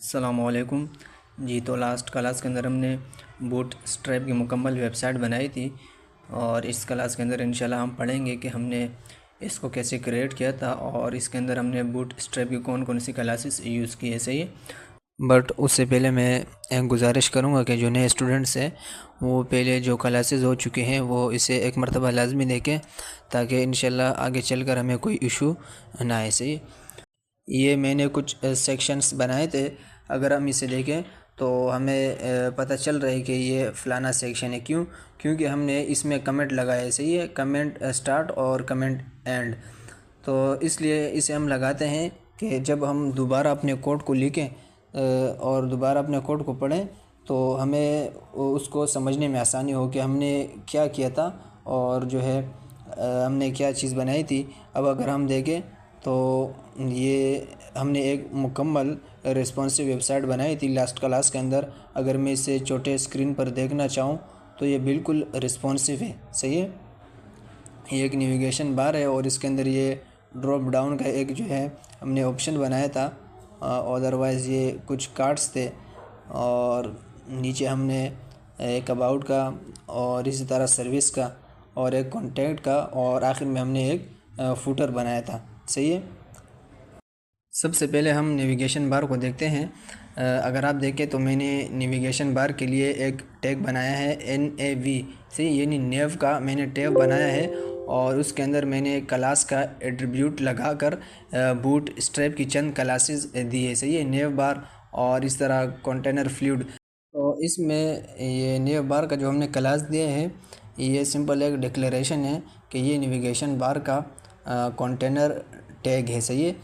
अस्सलामुअलैकुम जी। तो last class के अंदर हमने बूट स्ट्रैप की मुकम्मल वेबसाइट बनाई थी और इस क्लास के अंदर इंशाल्लाह हम पढ़ेंगे कि हमने इसको कैसे क्रिएट किया था और इसके अंदर हमने बूट स्ट्रैप की कौन कौन सी क्लासेस यूज़ की है। सही है, बट उससे पहले मैं एक गुजारिश करूँगा कि जो नए स्टूडेंट्स हैं वो पहले जो क्लासेस हो चुके हैं वो इसे एक मरतबा लाजमी देखें ताकि इंशाल्लाह आगे चलकर हमें कोई इशू ना आए। सही है, ये मैंने कुछ सेक्शंस बनाए थे। अगर हम इसे देखें तो हमें पता चल रहा है कि ये फ़लाना सेक्शन है। क्योंकि हमने इसमें कमेंट लगाया है। सही है, कमेंट स्टार्ट और कमेंट एंड। तो इसलिए इसे हम लगाते हैं कि जब हम दोबारा अपने कोड को लिखें और दोबारा अपने कोड को पढ़ें तो हमें उसको समझने में आसानी हो कि हमने क्या किया था और जो है हमने क्या चीज़ बनाई थी। अब अगर हम देखें तो ये हमने एक मुकम्मल रिस्पॉन्सिव वेबसाइट बनाई थी लास्ट क्लास के अंदर। अगर मैं इसे छोटे स्क्रीन पर देखना चाहूँ तो ये बिल्कुल रिस्पॉन्सिव है। सही है, ये एक नेविगेशन बार है और इसके अंदर ये ड्रॉप डाउन का एक जो है हमने ऑप्शन बनाया था। अदरवाइज़ ये कुछ कार्ड्स थे और नीचे हमने एक अबाउट का और इसी तरह सर्विस का और एक कॉन्टैक्ट का और आखिर में हमने एक फूटर बनाया था। सही है, सबसे पहले हम नेविगेशन बार को देखते हैं। अगर आप देखें तो मैंने नेविगेशन बार के लिए एक टैग बनाया है NAV। सही, यानी नेव का मैंने टैग बनाया है और उसके अंदर मैंने क्लास का एट्रीब्यूट लगाकर बूट स्ट्रैप की चंद क्लासेस दी है। सही है, नेव बार और इस तरह कंटेनर फ्लूइड। तो इसमें ये नेव बार का जो हमने क्लास दिए हैं ये सिंपल एक डिक्लेरेशन है कि ये नेविगेशन बार का कंटेनर टैग है। सही है,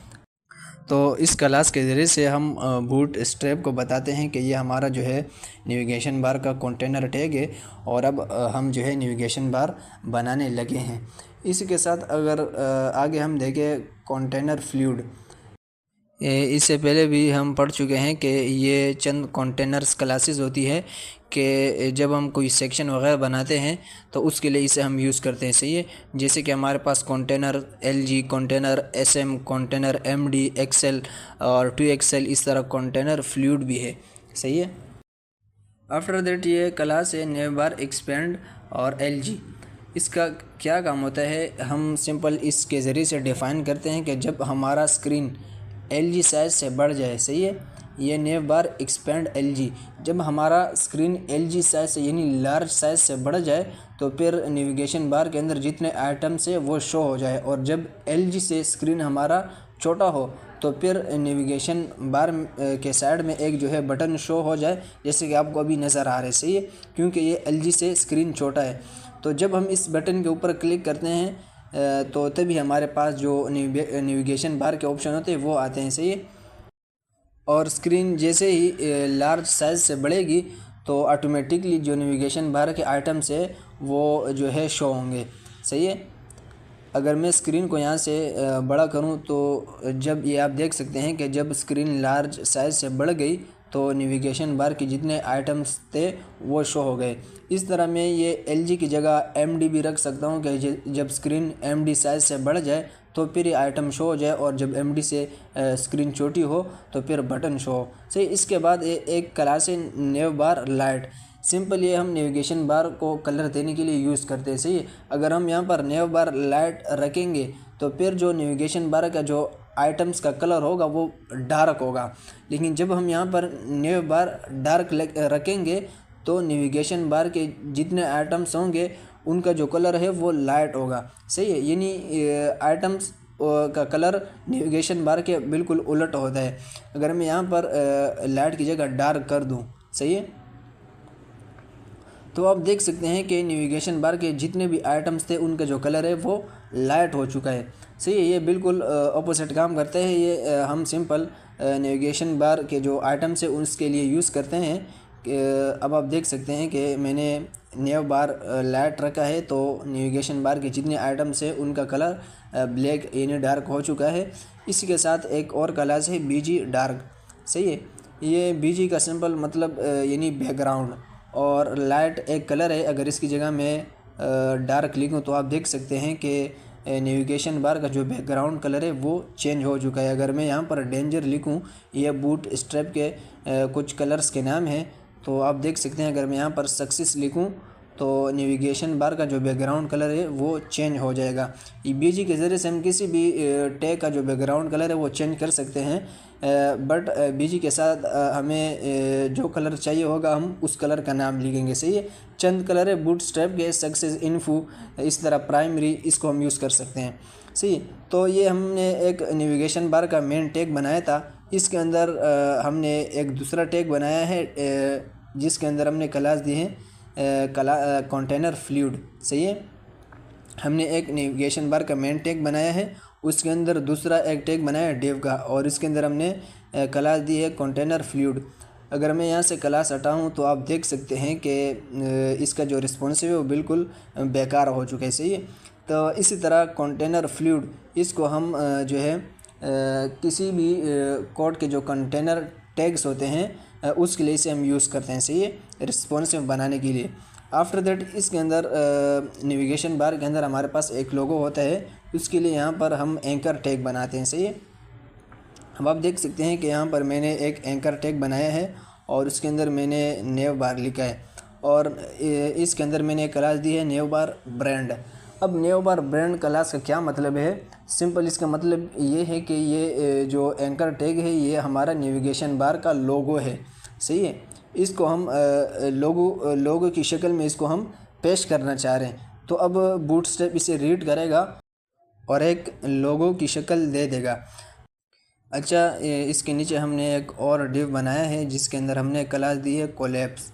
तो इस क्लास के ज़रिए से हम बूट स्ट्रैप को बताते हैं कि ये हमारा जो है नेविगेशन बार का कंटेनर टैग है और अब हम जो है नेविगेशन बार बनाने लगे हैं। इसी के साथ अगर आगे हम देखें कंटेनर फ्लूइड, इससे पहले भी हम पढ़ चुके हैं कि ये चंद कंटेनर्स क्लासेस होती है कि जब हम कोई सेक्शन वगैरह बनाते हैं तो उसके लिए इसे हम यूज़ करते हैं। सही है, जैसे कि हमारे पास container LG, container SM, container MD, XL और 2XL, इस तरह कंटेनर फ्लूइड भी है। सही है, आफ्टर दैट ये क्लास है नेव बार, एक्सपेंड और LG। इसका क्या काम होता है, हम सिंपल इसके ज़रिए से डिफ़ाइन करते हैं कि जब हमारा स्क्रीन LG साइज़ से बढ़ जाए। सही है, ये नेव बार एक्सपेंड LG, जब हमारा स्क्रीन LG साइज़ से यानी लार्ज साइज़ से बढ़ जाए तो फिर नेविगेशन बार के अंदर जितने आइटम्स है वो शो हो जाए और जब LG से स्क्रीन हमारा छोटा हो तो फिर नेविगेशन बार के साइड में एक जो है बटन शो हो जाए, जैसे कि आपको अभी नज़र आ रहा है। सही है, क्योंकि ये LG से स्क्रीन छोटा है। तो जब हम इस बटन के ऊपर क्लिक करते हैं तो तभी हमारे पास जो नेविगेशन बार के ऑप्शन होते हैं वो आते हैं। सही है, और स्क्रीन जैसे ही लार्ज साइज़ से बढ़ेगी तो ऑटोमेटिकली जो नेविगेशन बार के आइटम्स है वो जो है शो होंगे। सही है, अगर मैं स्क्रीन को यहाँ से बड़ा करूँ तो जब ये आप देख सकते हैं कि जब स्क्रीन लार्ज साइज़ से बढ़ गई तो नेविगेशन बार के जितने आइटम्स थे वो शो हो गए। इस तरह मैं ये LG की जगह MD भी रख सकता हूँ कि जब स्क्रीन MD साइज़ से बढ़ जाए तो फिर ये आइटम शो हो जाए और जब MD से स्क्रीन छोटी हो तो फिर बटन शो हो। सही, इसके बाद एक क्लास है नेव बार लाइट। सिंपल ये हम नेविगेशन बार को कलर देने के लिए यूज़ करते हैं। सही है, अगर हम यहाँ पर नेव बार लाइट रखेंगे तो फिर जो नेविगेशन बार का जो आइटम्स का कलर होगा वो डार्क होगा, लेकिन जब हम यहाँ पर नेव बार डार्क रखेंगे तो नेविगेशन बार के जितने आइटम्स होंगे उनका जो कलर है वो लाइट होगा। सही है, यानी आइटम्स का कलर नेविगेशन बार के बिल्कुल उलट होता है। अगर मैं यहाँ पर लाइट की जगह डार्क कर दूँ, सही है, तो आप देख सकते हैं कि नेविगेशन बार के जितने भी आइटम्स थे उनका जो कलर है वो लाइट हो चुका है। सही है, ये बिल्कुल ऑपोजिट काम करता है। ये हम सिंपल नेविगेशन बार के जो आइटम्स है उसके लिए यूज़ करते हैं। अब आप देख सकते हैं कि मैंने नेव बार लाइट रखा है तो नेविगेशन बार के जितने आइटम्स है उनका कलर ब्लैक यानी डार्क हो चुका है। इसी के साथ एक और क्लास है BG डार्क। सही है, ये BG का सिंपल मतलब यानी बैकग्राउंड और लाइट एक कलर है। अगर इसकी जगह मैं डार्क लिखूँ तो आप देख सकते हैं कि नेविगेशन बार का जो बैकग्राउंड कलर है वो चेंज हो चुका है। अगर मैं यहाँ पर डेंजर लिखूँ, ये बूट स्ट्रैप के कुछ कलर्स के नाम हैं, तो आप देख सकते हैं। अगर मैं यहाँ पर सक्सेस लिखूँ तो नेविगेशन बार का जो बैकग्राउंड कलर है वो चेंज हो जाएगा। बीजी के ज़रिए से हम किसी भी टैग का जो बैकग्राउंड कलर है वो चेंज कर सकते हैं, बट बीजी के साथ हमें जो कलर चाहिए होगा हम उस कलर का नाम लिखेंगे। सही है। चंद कलर है बूटस्ट्रैप के, सक्सेस, इन्फो, इस तरह प्राइमरी, इसको हम यूज़ कर सकते हैं। सही। तो ये हमने एक नेविगेशन बार का मेन टैग बनाया था। इसके अंदर हमने एक दूसरा टैग बनाया है जिसके अंदर हमने क्लास दी है कंटेनर फ्लूइड। सही है। हमने एक नेविगेशन बार का मेन टैग बनाया है, उसके अंदर दूसरा एक टैग बनाया है डेव का, और इसके अंदर हमने क्लास दी है कंटेनर फ्लूइड। अगर मैं यहाँ से क्लास हटाऊँ तो आप देख सकते हैं कि इसका जो रिस्पॉन्सिव है वो बिल्कुल बेकार हो चुका है। सही है। तो इसी तरह कंटेनर फ्लूइड, इसको हम जो है किसी भी कोड के जो कंटेनर टैग्स होते हैं उसके लिए इसे हम यूज़ करते हैं। सही है। रिस्पॉन्सिव बनाने के लिए। आफ्टर दैट इसके अंदर नेविगेशन बार के अंदर हमारे पास एक लोगो होता है, उसके लिए यहाँ पर हम एंकर टैग बनाते हैं। सही है। अब आप देख सकते हैं कि यहाँ पर मैंने एक एंकर टैग बनाया है और उसके अंदर मैंने नेव बार लिखा है, और इसके अंदर मैंने एक क्लास दी है नेव बार ब्रांड। अब नेव बार ब्रांड क्लास का क्या मतलब है? सिंपल इसका मतलब ये है कि ये जो एंकर टैग है ये हमारा नेविगेशन बार का लोगो है। सही है। इसको हम लोगो की शक्ल में इसको हम पेश करना चाह रहे हैं, तो अब बूटस्ट्रैप इसे रीड करेगा और एक लोगो की शक्ल दे देगा। अच्छा, इसके नीचे हमने एक और डिव बनाया है जिसके अंदर हमने क्लास दी है कोलैप्स।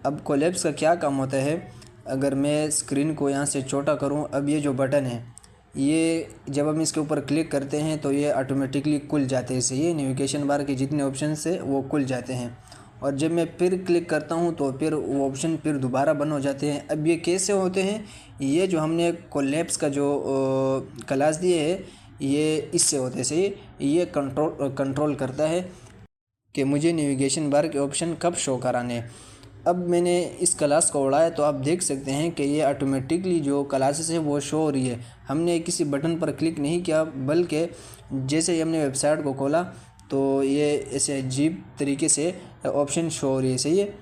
अब कोलैप्स का क्या काम होता है? अगर मैं स्क्रीन को यहाँ से छोटा करूँ, अब ये जो बटन है ये जब हम इसके ऊपर क्लिक करते हैं तो ये ऑटोमेटिकली खुल जाते हैं। सही है। नेविगेशन बार के जितने ऑप्शन है वो खुल जाते हैं, और जब मैं फिर क्लिक करता हूँ तो फिर वो ऑप्शन फिर दोबारा बंद हो जाते हैं। अब ये कैसे होते हैं? ये जो हमने कोलैप्स का जो क्लास दिए है ये इससे होते हैं। सही। ये कंट्रोल करता है कि मुझे नेविगेशन बार के ऑप्शन कब शो कराने हैं। अब मैंने इस क्लास को उड़ाया तो आप देख सकते हैं कि ये ऑटोमेटिकली जो क्लासेस है वो शो हो रही है। हमने किसी बटन पर क्लिक नहीं किया, बल्कि जैसे ही हमने वेबसाइट को खोला तो ये ऐसे अजीब तरीके से ऑप्शन शो हो रही है। सही है।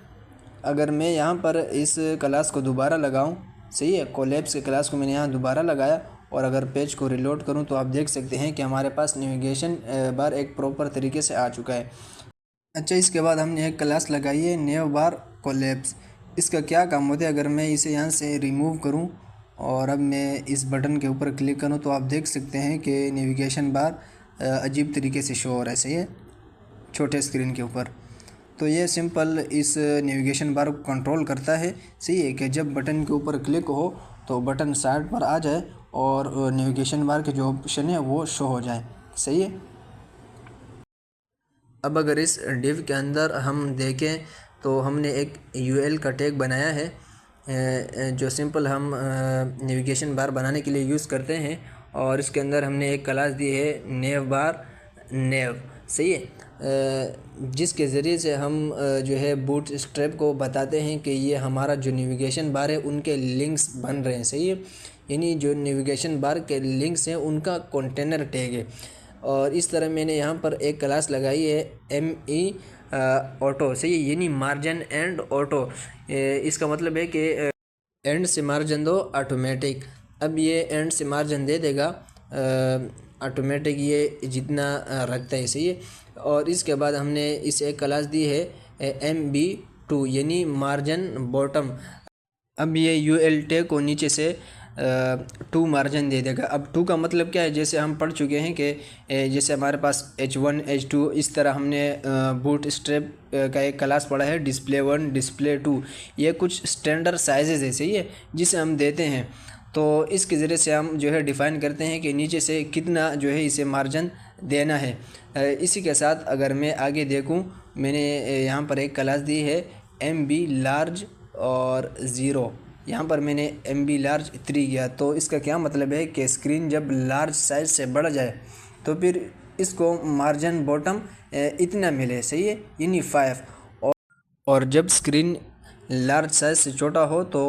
अगर मैं यहाँ पर इस क्लास को दोबारा लगाऊँ, सही है, कोलैप्स के क्लास को मैंने यहाँ दोबारा लगाया और अगर पेज को रिलोड करूँ तो आप देख सकते हैं कि हमारे पास नेविगेशन बार एक प्रॉपर तरीके से आ चुका है। अच्छा, इसके बाद हमने एक क्लास लगाई है नेव बार कोलैप्स। इसका क्या काम होता है? अगर मैं इसे यहाँ से रिमूव करूँ और अब मैं इस बटन के ऊपर क्लिक करूँ तो आप देख सकते हैं कि नेविगेशन बार अजीब तरीके से शो हो रहा है। सही है, छोटे स्क्रीन के ऊपर। तो ये सिंपल इस नेविगेशन बार को कंट्रोल करता है। सही है कि जब बटन के ऊपर क्लिक हो तो बटन साइड पर आ जाए और नेविगेशन बार के जो ऑप्शन है वो शो हो जाए। सही है। अब अगर इस डिव के अंदर हम देखें तो हमने एक यूएल का टैग बनाया है जो सिंपल हम नेविगेशन बार बनाने के लिए यूज़ करते हैं, और इसके अंदर हमने एक क्लास दी है नेव बार नेव। सही है। जिसके ज़रिए से हम जो है बूट स्ट्रैप को बताते हैं कि ये हमारा जो नेविगेशन बार है उनके लिंक्स बन रहे हैं। सही है। यानी जो नेविगेशन बार के लिंक्स हैं उनका कंटेनर टैग है। और इस तरह मैंने यहाँ पर एक क्लास लगाई है ME ऑटो। सही है, यानी मार्जिन एंड ऑटो। इसका मतलब है कि एंड से मार्जिन दो ऑटोमेटिक। अब ये एंड से मार्जिन दे देगा ऑटोमेटिक, ये जितना रखता है। सही है। और इसके बाद हमने इसे एक क्लास दी है MB2 यानी मार्जिन बॉटम। अब ये UL टैग को नीचे से 2 मार्जिन दे देगा। अब 2 का मतलब क्या है? जैसे हम पढ़ चुके हैं कि जैसे हमारे पास H1 H2 इस तरह हमने बूट स्ट्रैप का एक क्लास पढ़ा है डिस्प्ले 1 डिस्प्ले 2। ये कुछ स्टैंडर्ड साइजेज़ है। सही है, जिसे हम देते हैं। तो इसके ज़रिए से हम जो है डिफ़ाइन करते हैं कि नीचे से कितना जो है इसे मार्जिन देना है। इसी के साथ अगर मैं आगे देखूँ, मैंने यहाँ पर एक क्लास दी है MB लार्ज और 0। यहाँ पर मैंने MB लार्ज 3 किया, तो इसका क्या मतलब है कि स्क्रीन जब लार्ज साइज से बढ़ जाए तो फिर इसको मार्जिन बॉटम इतना मिले। सही है, यानी 5। और जब स्क्रीन लार्ज साइज़ से छोटा हो तो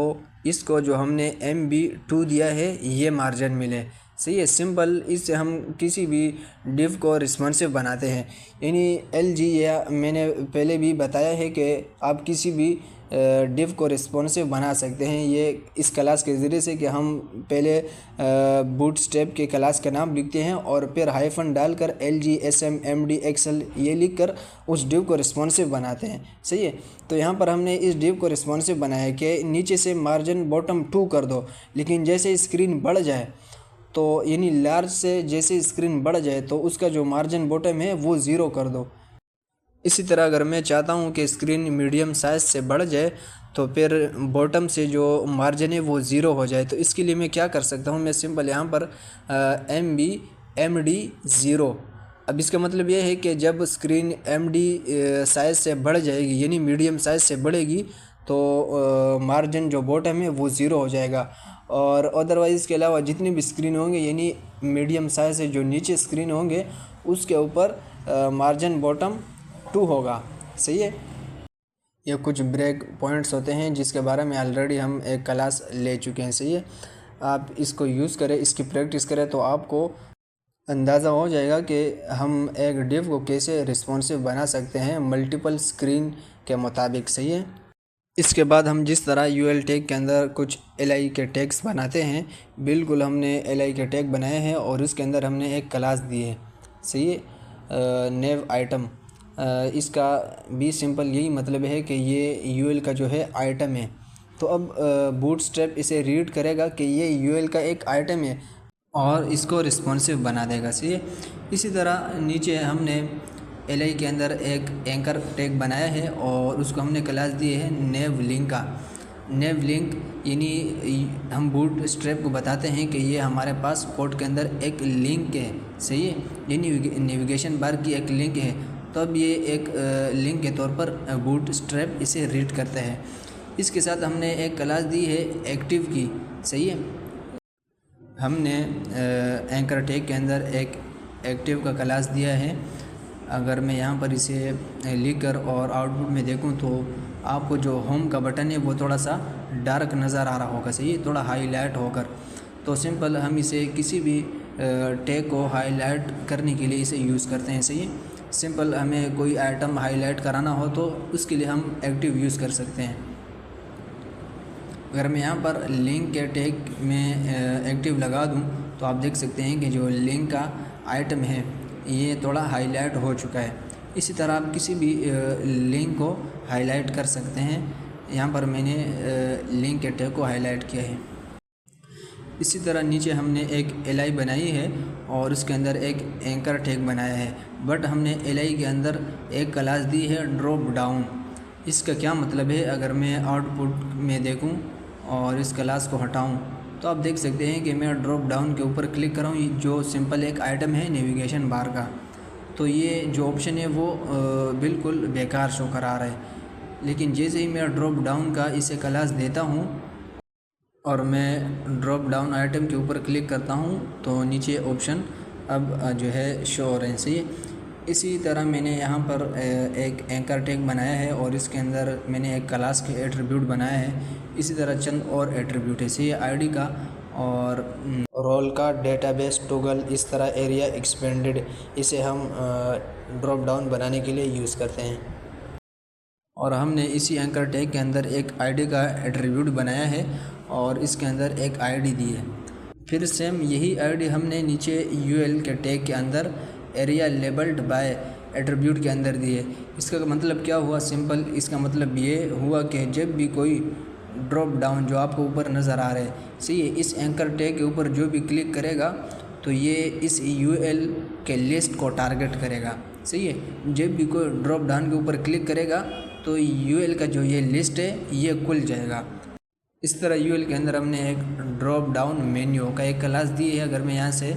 इसको जो हमने MB2 दिया है ये मार्जिन मिले। सही है, सिंपल। इससे हम किसी भी डिव को रिस्पॉन्सिव बनाते हैं। यानी LG, या मैंने पहले भी बताया है कि आप किसी भी डिव को रिस्पॉन्सिव बना सकते हैं ये इस क्लास के ज़रिए से कि हम पहले बूटस्ट्रैप के क्लास का नाम लिखते हैं और फिर हाइफन डालकर LG SM MD XL ये लिखकर उस डिव को रिस्पॉन्सिव बनाते हैं। सही है, तो यहाँ पर हमने इस डिव को रिस्पॉन्सिव बनाया कि नीचे से मार्जिन बॉटम 2 कर दो, लेकिन जैसे स्क्रीन बढ़ जाए तो यानी लार्ज से जैसे स्क्रीन बढ़ जाए तो उसका जो मार्जिन बॉटम है वो 0 कर दो। इसी तरह अगर मैं चाहता हूँ कि स्क्रीन मीडियम साइज़ से बढ़ जाए तो फिर बॉटम से जो मार्जिन है वो 0 हो जाए, तो इसके लिए मैं क्या कर सकता हूँ, मैं सिंपल यहाँ पर MB MD 0। अब इसका मतलब ये है कि जब स्क्रीन MD साइज़ से बढ़ जाएगी यानी मीडियम साइज़ से बढ़ेगी तो मार्जिन जो बॉटम है वो 0 हो जाएगा। और अदरवाइज़ इसके अलावा जितनी भी स्क्रीन होंगे यानी मीडियम साइज़ से जो नीचे स्क्रीन होंगे उसके ऊपर मार्जिन बॉटम 2 होगा। सही है, ये कुछ ब्रेक पॉइंट्स होते हैं जिसके बारे में ऑलरेडी हम एक क्लास ले चुके हैं। सही है, आप इसको यूज़ करें, इसकी प्रैक्टिस करें तो आपको अंदाज़ा हो जाएगा कि हम एक डिव को कैसे रिस्पॉन्सिव बना सकते हैं मल्टीपल स्क्रीन के मुताबिक। सही है, इसके बाद हम जिस तरह UL टैग के अंदर कुछ LI के टैग्स बनाते हैं, बिल्कुल हमने LI के टैग बनाए हैं और उसके अंदर हमने एक क्लास दी है। सही है, नेव आइटम। इसका भी सिंपल यही मतलब है कि ये UL का जो है आइटम है। तो अब बूटस्ट्रैप इसे रीड करेगा कि ये UL का एक आइटम है और इसको रिस्पॉन्सिव बना देगा। सही है, इसी तरह नीचे हमने LI के अंदर एक एंकर टैग बनाया है और उसको हमने क्लास दी है नेव लिंक का। नेव लिंक यानी हम बूटस्ट्रैप को बताते हैं कि ये हमारे पास कोड के अंदर एक लिंक है। सही है, यानी नेविगेशन बार की एक लिंक है, तो अब ये एक लिंक के तौर पर बूटस्ट्रैप इसे रीड करता है। इसके साथ हमने एक क्लास दी है एक्टिव की। सही है, हमने एंकर टैग के अंदर एक एक्टिव का क्लास दिया है। अगर मैं यहाँ पर इसे लिख कर और आउटपुट में देखूँ तो आपको जो होम का बटन है वो थोड़ा सा डार्क नज़र आ रहा होगा। सही है, थोड़ा हाईलाइट होकर। तो सिंपल हम इसे किसी भी टैग को हाईलाइट करने के लिए इसे यूज़ करते हैं। सही है, सिंपल हमें कोई आइटम हाईलाइट कराना हो तो उसके लिए हम एक्टिव यूज़ कर सकते हैं। अगर मैं यहाँ पर लिंक के टैग में एक्टिव लगा दूँ तो आप देख सकते हैं कि जो लिंक का आइटम है ये थोड़ा हाईलाइट हो चुका है। इसी तरह आप किसी भी लिंक को हाईलाइट कर सकते हैं। यहाँ पर मैंने लिंक के टैग को हाईलाइट किया है। इसी तरह नीचे हमने एक LI बनाई है और उसके अंदर एक एंकर टैग बनाया है, बट हमने LI के अंदर एक क्लास दी है ड्रॉप डाउन। इसका क्या मतलब है, अगर मैं आउटपुट में देखूं और इस क्लास को हटाऊं तो आप देख सकते हैं कि मैं ड्रॉप डाउन के ऊपर क्लिक कर रहा हूँ, जो सिंपल एक आइटम है नेविगेशन बार का, तो ये जो ऑप्शन है वो बिल्कुल बेकार शो करा रहा है। लेकिन जैसे ही मैं ड्रॉप डाउन का इसे क्लास देता हूँ और मैं ड्रॉप डाउन आइटम के ऊपर क्लिक करता हूँ तो नीचे ऑप्शन अब जो है शो हो रहे हैं। सही है, इसी तरह मैंने यहाँ पर एक एंकर टैग बनाया है और इसके अंदर मैंने एक क्लास के एट्रीब्यूट बनाया है। इसी तरह चंद और एट्रीब्यूट है। सही है, ID का और रोल का, डेटाबेस टॉगल, इस तरह एरिया एक्सपेंडेड, इसे हम ड्रॉप डाउन बनाने के लिए यूज़ करते हैं। और हमने इसी एंकर टैग के अंदर एक ID का एट्रीब्यूट बनाया है और इसके अंदर एक ID दी है। फिर सेम यही ID हमने नीचे UL के टैग के अंदर एरिया लेबल्ड बाय एट्रीब्यूट के अंदर दी है। इसका मतलब क्या हुआ, सिंपल इसका मतलब ये हुआ कि जब भी कोई ड्रॉप डाउन जो आपको ऊपर नज़र आ रहा है, सही है, इस एंकर टैग के ऊपर जो भी क्लिक करेगा तो ये इस UL के लिस्ट को टारगेट करेगा। सही है, जब भी कोई ड्रॉप डाउन के ऊपर क्लिक करेगा तो UL का जो ये लिस्ट है ये खुल जाएगा। इस तरह UL के अंदर हमने एक ड्रॉप डाउन मेन्यू का एक क्लास दी है। अगर मैं यहाँ से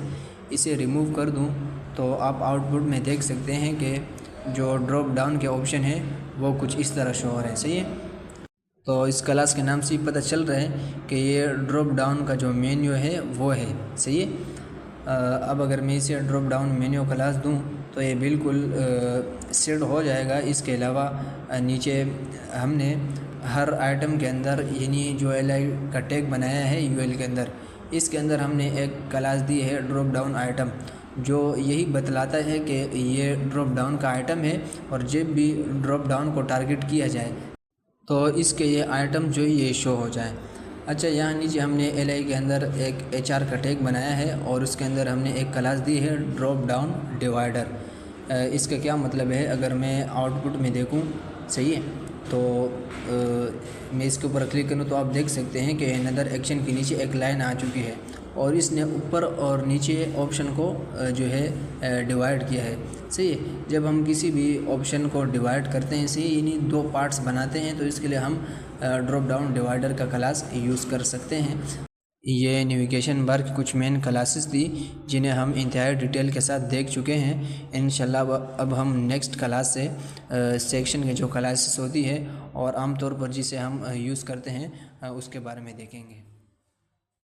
इसे रिमूव कर दूँ तो आप आउटपुट में देख सकते हैं कि जो ड्रॉप डाउन के ऑप्शन है वो कुछ इस तरह शो हो रहे हैं। सही है, तो इस क्लास के नाम से ही पता चल रहा है कि ये ड्रॉप डाउन का जो मेन्यू है वो है। सही है, अब अगर मैं इसे ड्रॉप डाउन मेन्यू क्लास दूं तो ये बिल्कुल सेट हो जाएगा। इसके अलावा नीचे हमने हर आइटम के अंदर यानी जो LI का टैग बनाया है UL के अंदर, इसके अंदर हमने एक क्लास दी है ड्रॉप डाउन आइटम, जो यही बतलाता है कि ये ड्रॉप डाउन का आइटम है और जब भी ड्रॉप डाउन को टारगेट किया जाए तो इसके ये आइटम जो ये शो हो जाए। अच्छा, यहाँ नीचे हमने LI के अंदर एक HR का टैग बनाया है और उसके अंदर हमने एक क्लास दी है ड्रॉप डाउन डिवाइडर। इसका क्या मतलब है, अगर मैं आउटपुट में देखूँ, सही है, तो मैं इसके ऊपर क्लिक करूँ तो आप देख सकते हैं कि अनदर एक्शन के नीचे एक लाइन आ चुकी है और इसने ऊपर और नीचे ऑप्शन को जो है डिवाइड किया है। सही है, जब हम किसी भी ऑप्शन को डिवाइड करते हैं, सही यानी दो पार्ट्स बनाते हैं, तो इसके लिए हम ड्रॉप डाउन डिवाइडर का क्लास यूज़ कर सकते हैं। ये नेविगेशन बार की कुछ मेन क्लासेस थी जिन्हें हम इंतहाई डिटेल के साथ देख चुके हैं। इंशाल्लाह अब हम नेक्स्ट क्लास से सेक्शन के जो क्लासेस होती है और आमतौर पर जिसे हम यूज़ करते हैं उसके बारे में देखेंगे।